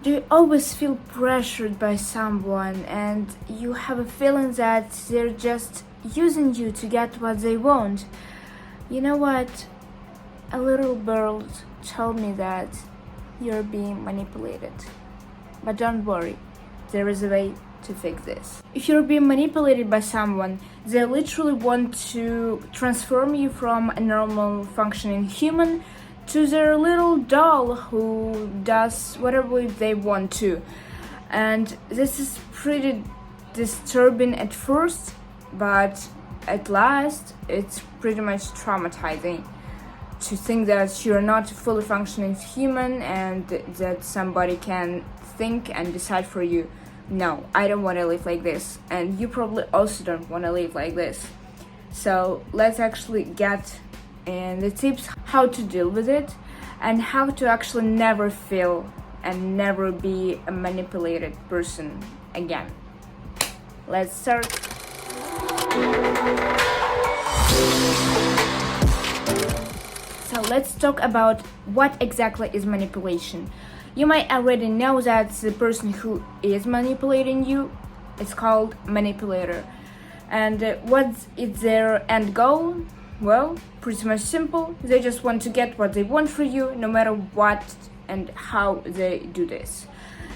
Do you always feel pressured by someone and you have a feeling that they're just using you to get what they want? You know what? A little girl told me that you're being manipulated. But don't worry, there is a way to fix this. If you're being manipulated by someone, they literally want to transform you from a normal functioning human to their little doll who does whatever they want to. And this is pretty disturbing at first, but at last it's pretty much traumatizing to think that you're not a fully functioning human and that somebody can think and decide for you. No, I don't want to live like this, and you probably also don't want to live like this. So let's actually get in the tips how to deal with it and how to actually never feel and never be a manipulated person again. Let's start. So let's talk about what exactly is manipulation. You might already know that the person who is manipulating you is called manipulator. And what is their end goal? Well, pretty much simple. They just want to get what they want for you, no matter what and how they do this.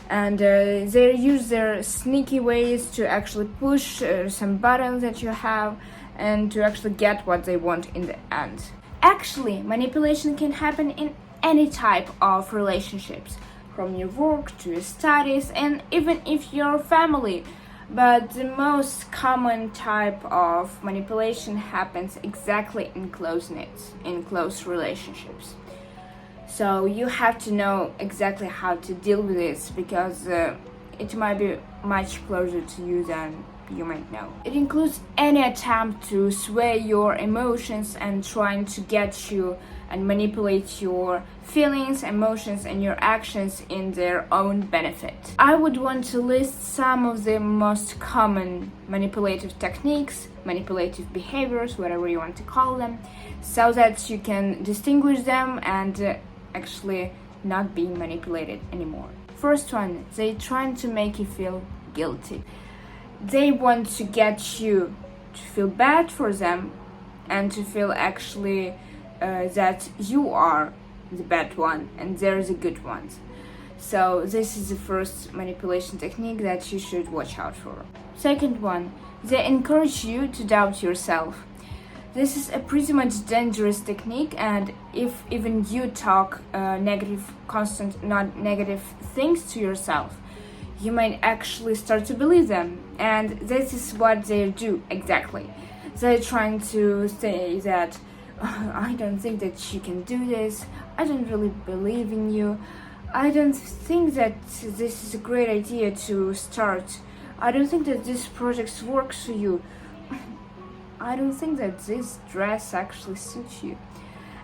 And they use their sneaky ways to actually push some buttons that you have and to actually get what they want in the end. Actually, manipulation can happen in any type of relationships, from your work to your studies and even if your family. But the most common type of manipulation happens exactly in close knits, in close relationships. So you have to know exactly how to deal with this because it might be much closer to you than you might know. It includes any attempt to sway your emotions and trying to get you and manipulate your feelings, emotions, and your actions in their own benefit. I would want to list some of the most common manipulative techniques, manipulative behaviors, whatever you want to call them, so that you can distinguish them and actually not be manipulated anymore. First one, they trying to make you feel guilty. They want to get you to feel bad for them and to feel actually that you are the bad one and they're the good ones. So this is the first manipulation technique that you should watch out for. Second one, they encourage you to doubt yourself. This is a pretty much dangerous technique, and if even you talk not negative things to yourself, you might actually start to believe them. And this is what they do exactly. They're trying to say that I don't think that you can do this, I don't really believe in you, I don't think that this is a great idea to start, I don't think that this project works for you, I don't think that this dress actually suits you.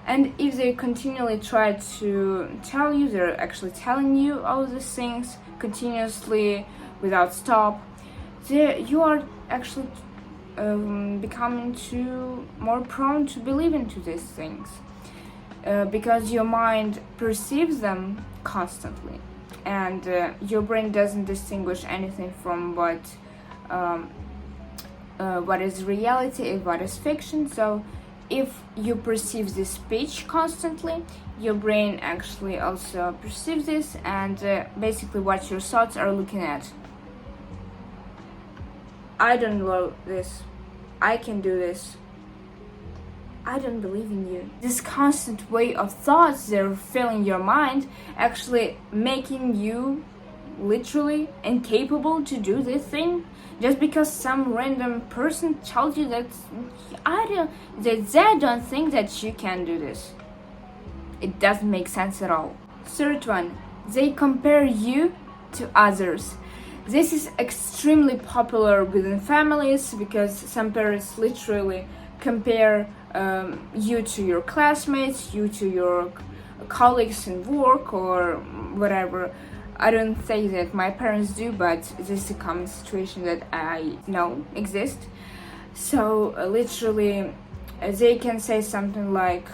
And if they continually try to tell you, they're actually telling you all these things continuously without stop, you are actually becoming more prone to believe into these things because your mind perceives them constantly and your brain doesn't distinguish anything from what is reality and what is fiction. So if you perceive this speech constantly, your brain actually also perceives this and basically what your thoughts are looking at. I don't know this, I can do this, I don't believe in you. This constant way of thoughts they're filling your mind, actually making you literally incapable to do this thing just because some random person told you that they don't think that you can do this. It doesn't make sense at all. Third one, they compare you to others. This is extremely popular within families because some parents literally compare you to your classmates, you to your colleagues in work or whatever. I don't say that my parents do, but this is a common situation that I know exists. So literally they can say something like,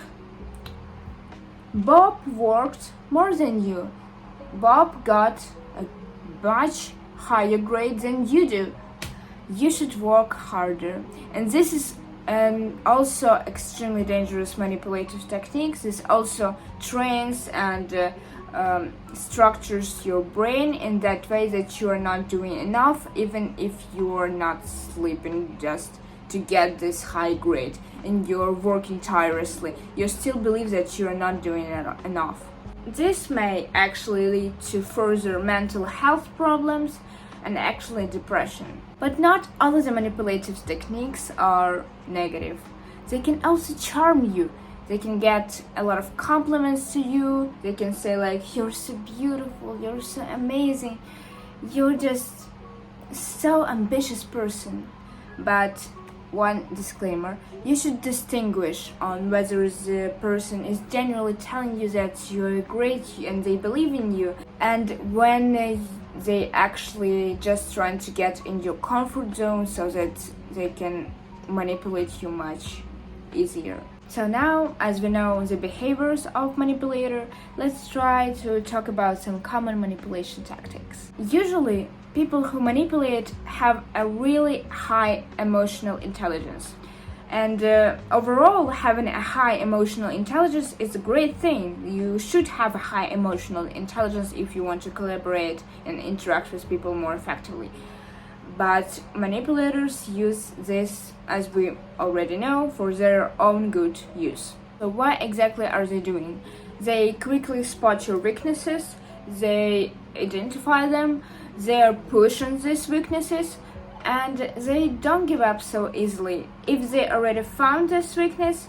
Bob worked more than you, Bob got a much higher grade than you do. You should work harder. And this is also extremely dangerous manipulative techniques. This also trains and structures your brain in that way that you are not doing enough, even if you are not sleeping just to get this high grade and you're working tirelessly. You still believe that you are not doing enough. This may actually lead to further mental health problems and actually depression. But not all of the manipulative techniques are negative. They can also charm you. They can get a lot of compliments to you. They can say like, you're so beautiful, you're so amazing, you're just so ambitious person. But one disclaimer, you should distinguish on whether the person is genuinely telling you that you're great and they believe in you, and when they actually just trying to get in your comfort zone so that they can manipulate you much easier. So now, as we know the behaviors of manipulator, let's try to talk about some common manipulation tactics. Usually, people who manipulate have a really high emotional intelligence. And overall, having a high emotional intelligence is a great thing. You should have a high emotional intelligence if you want to collaborate and interact with people more effectively. But manipulators use this, as we already know, for their own good use. So what exactly are they doing? They quickly spot your weaknesses, they identify them, they are pushing these weaknesses, and they don't give up so easily. If they already found this weakness,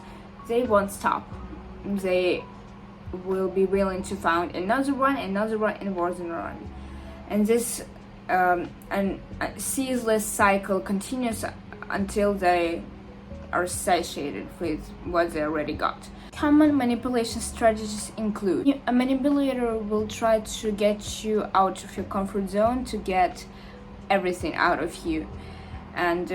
they won't stop. They will be willing to find another one, and more than one. And this ceaseless cycle continues until they are satiated with what they already got. Common manipulation strategies include: a manipulator will try to get you out of your comfort zone to get everything out of you. And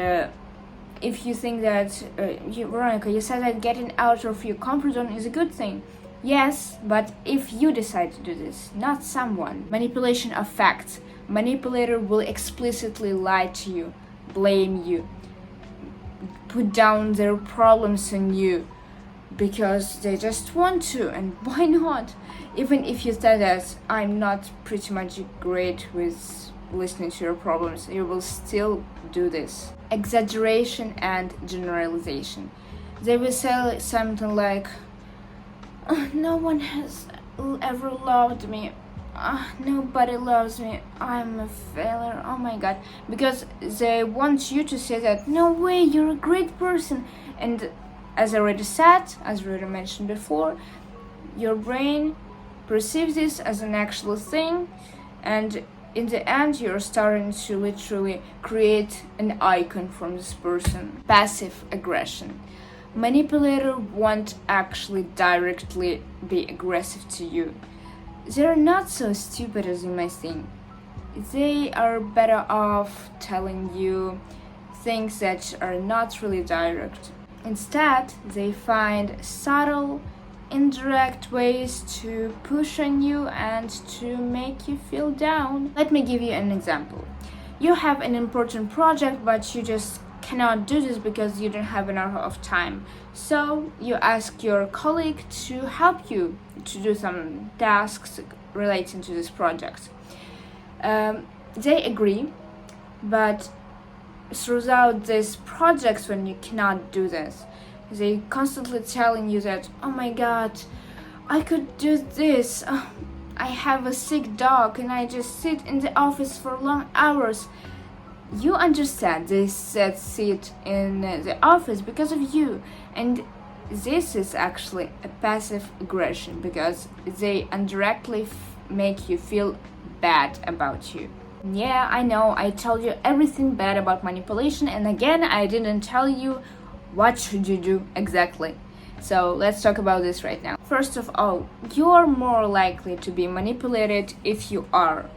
if you think that, Veronica, you said that getting out of your comfort zone is a good thing. Yes, but if you decide to do this, not someone. Manipulation of facts. Manipulator will explicitly lie to you, blame you, put down their problems on you because they just want to, and why not? Even if you say that I'm not pretty much great with listening to your problems, you will still do this. Exaggeration and generalization. They will say something like, "Oh, no one has ever loved me. Nobody loves me. I'm a failure. Oh my god." Because they want you to say that, no way, you're a great person. And as I already said, as we already mentioned before, your brain perceives this as an actual thing, and in the end you're starting to literally create an icon from this person. Passive aggression. Manipulator won't actually directly be aggressive to you. They're not so stupid as you might think. They are better off telling you things that are not really direct. Instead, they find subtle, indirect ways to push on you and to make you feel down. Let me give you an example. You have an important project, but you just cannot do this because you don't have enough of time. So you ask your colleague to help you to do some tasks relating to this project. They agree, but throughout these projects, when you cannot do this, they constantly telling you that, oh my god, I could do this. I have a sick dog and I just sit in the office for long hours. You understand they said sit in the office because of you, and this is actually a passive aggression because they indirectly make you feel bad about you. Yeah, I know, I told you everything bad about manipulation, and again, I didn't tell you what should you do exactly. So let's talk about this right now. First of all, you are more likely to be manipulated if you are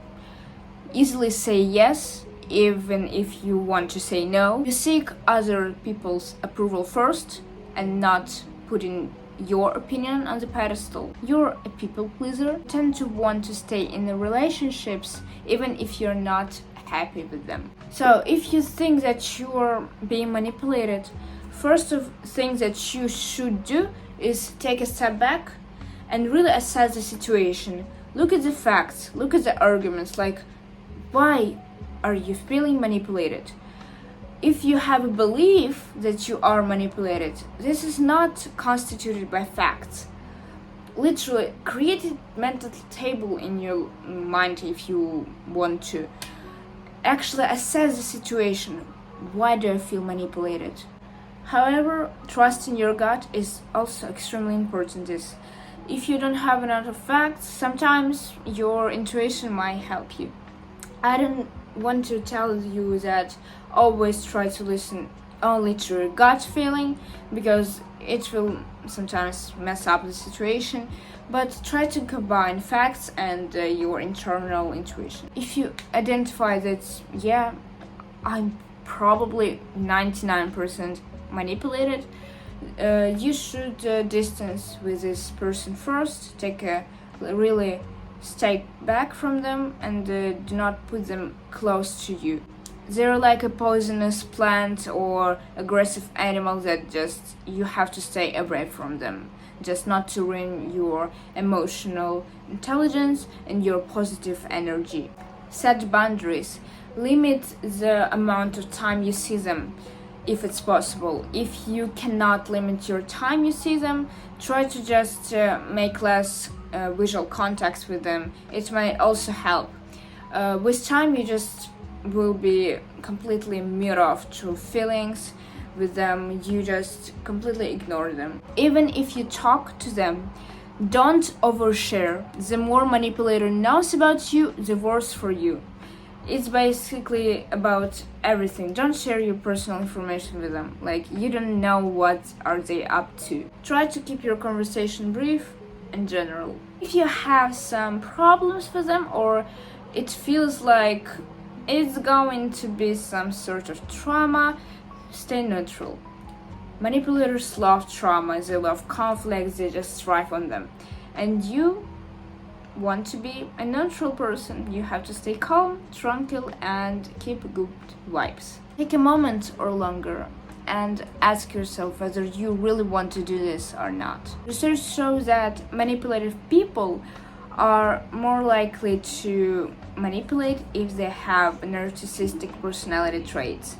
easily say yes, even if you want to say no. You seek other people's approval first and not putting your opinion on the pedestal. You're a people pleaser, tend to want to stay in the relationships even if you're not happy with them. So if you think that you're being manipulated, first of things that you should do is take a step back and really assess the situation. Look at the facts, look at the arguments, like why are you feeling manipulated? If you have a belief that you are manipulated, this is not constituted by facts. Literally, create a mental table in your mind if you want to. Actually assess the situation. Why do I feel manipulated? However, trusting your gut is also extremely important. If you don't have enough facts, sometimes your intuition might help you. I don't want to tell you that always try to listen only to your gut feeling, because it will sometimes mess up the situation, but try to combine facts and your internal intuition. If you identify that, yeah, I'm probably 99% manipulated, you should distance with this person first, take a really stay back from them and do not put them close to you. They're like a poisonous plant or aggressive animal that just you have to stay away from them, just not to ruin your emotional intelligence and your positive energy. Set boundaries. Limit the amount of time you see them if it's possible. If you cannot limit your time you see them, try to just make less visual contacts with them. It might also help. With time you just will be completely mute off to feelings with them. You just completely ignore them. Even if you talk to them, don't overshare. The more manipulator knows about you, the worse for you. It's basically about everything. Don't share your personal information with them. Like, you don't know what are they up to. Try to keep your conversation brief and general. If you have some problems with them or it feels like it's going to be some sort of trauma, stay neutral. Manipulators love trauma, they love conflicts, they just thrive on them. And you want to be a neutral person. You have to stay calm, tranquil, and keep good vibes. Take a moment or longer and ask yourself whether you really want to do this or not. Research shows that manipulative people are more likely to manipulate if they have narcissistic personality traits.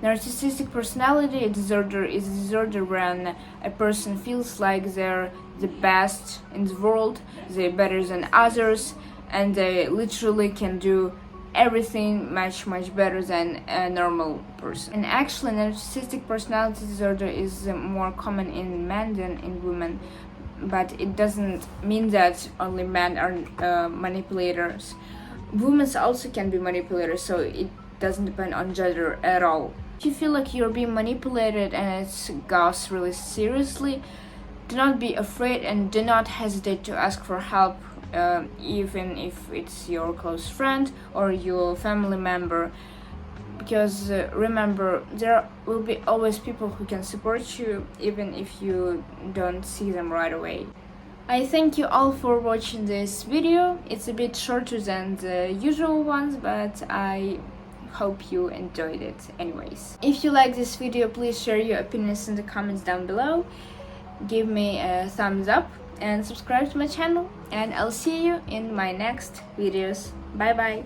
Narcissistic personality disorder is a disorder when a person feels like they're the best in the world, they're better than others, and they literally can do everything much better than a normal person. And actually, narcissistic personality disorder is more common in men than in women, but it doesn't mean that only men are manipulators. Women also can be manipulators, so it doesn't depend on gender at all. If you feel like you're being manipulated and it goes really seriously, do not be afraid and do not hesitate to ask for help, even if it's your close friend or your family member, because remember, there will be always people who can support you even if you don't see them right away. I thank you all for watching this video. It's a bit shorter than the usual ones, but I hope you enjoyed it anyways. If you like this video, please share your opinions in the comments down below. Give me a thumbs up and subscribe to my channel, and I'll see you in my next videos. Bye bye.